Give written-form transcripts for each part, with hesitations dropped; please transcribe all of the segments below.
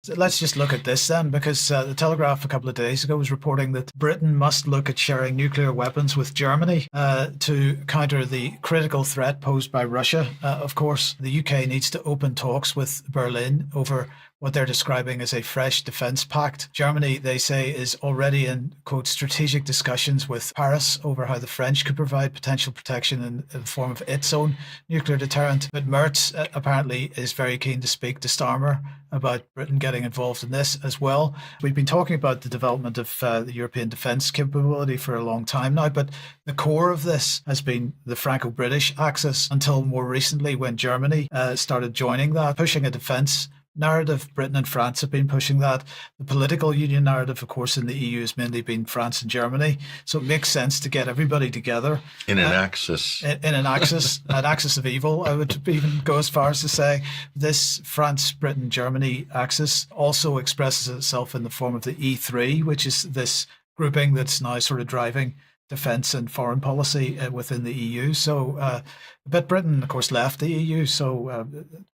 So let's just look at this then, because the Telegraph a couple of days ago was reporting that Britain must look at sharing nuclear weapons with Germany to counter the critical threat posed by Russia. Of course, the UK needs to open talks with Berlin over what they're describing as a fresh defence pact. Germany, they say, is already in, quote, strategic discussions with Paris over how the French could provide potential protection in the form of its own nuclear deterrent. But Merz apparently is very keen to speak to Starmer about Britain getting involved in this as well. We've been talking about the development of the European defence capability for a long time now, but the core of this has been the Franco-British axis until more recently when Germany started joining that, pushing a defence narrative. Britain and France have been pushing that. The political union narrative, of course, in the EU has mainly been France and Germany. So it makes sense to get everybody together. In an axis. In an axis, an axis of evil. I would even go as far as to say this France, Britain, Germany axis also expresses itself in the form of the E3, which is this grouping that's now sort of driving defence and foreign policy within the EU. So, but Britain, of course, left the EU. So,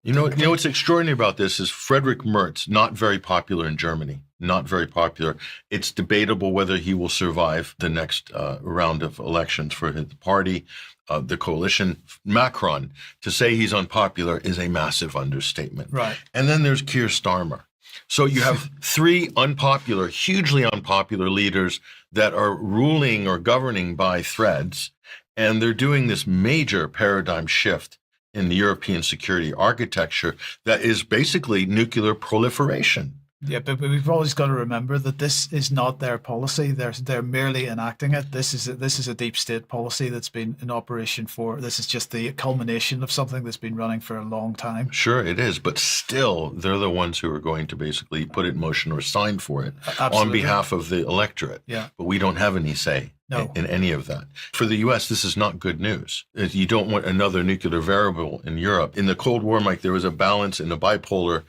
you know what's extraordinary about this is Friedrich Merz, not very popular in Germany, not very popular. It's debatable whether he will survive the next round of elections for his party, the coalition. Macron, to say he's unpopular is a massive understatement. Right. And then there's Keir Starmer. So you have three unpopular, hugely unpopular leaders that are ruling or governing by threads, and they're doing this major paradigm shift in the European security architecture that is basically nuclear proliferation. Yeah, but we've always got to remember that this is not their policy. They're merely enacting it. This is a deep state policy that's been in operation for. This is just the culmination of something that's been running for a long time. Sure, it is, but still, they're the ones who are going to basically put it in motion or sign for it on behalf of the electorate. Yeah, but we don't have any say. No. In any of that. For the U.S., this is not good news. You don't want another nuclear variable in Europe. In the Cold War, Mike, there was a balance in the bipolar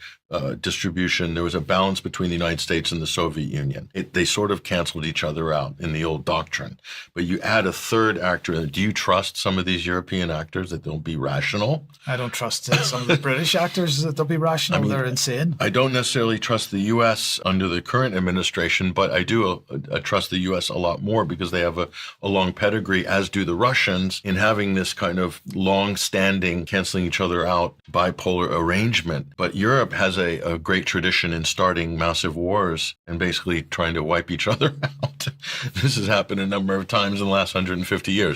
distribution. There was a balance between the United States and the Soviet Union. They sort of canceled each other out in the old doctrine. But you add a third actor. Do you trust some of these European actors that they'll be rational? I don't trust some of the British actors that they'll be rational. I mean, they're insane. I don't necessarily trust the U.S. under the current administration, but I do trust the U.S. a lot more because they have a long pedigree, as do the Russians, in having this kind of long-standing, canceling each other out, bipolar arrangement. But Europe has a great tradition in starting massive wars and basically trying to wipe each other out. This has happened a number of times in the last 150 years.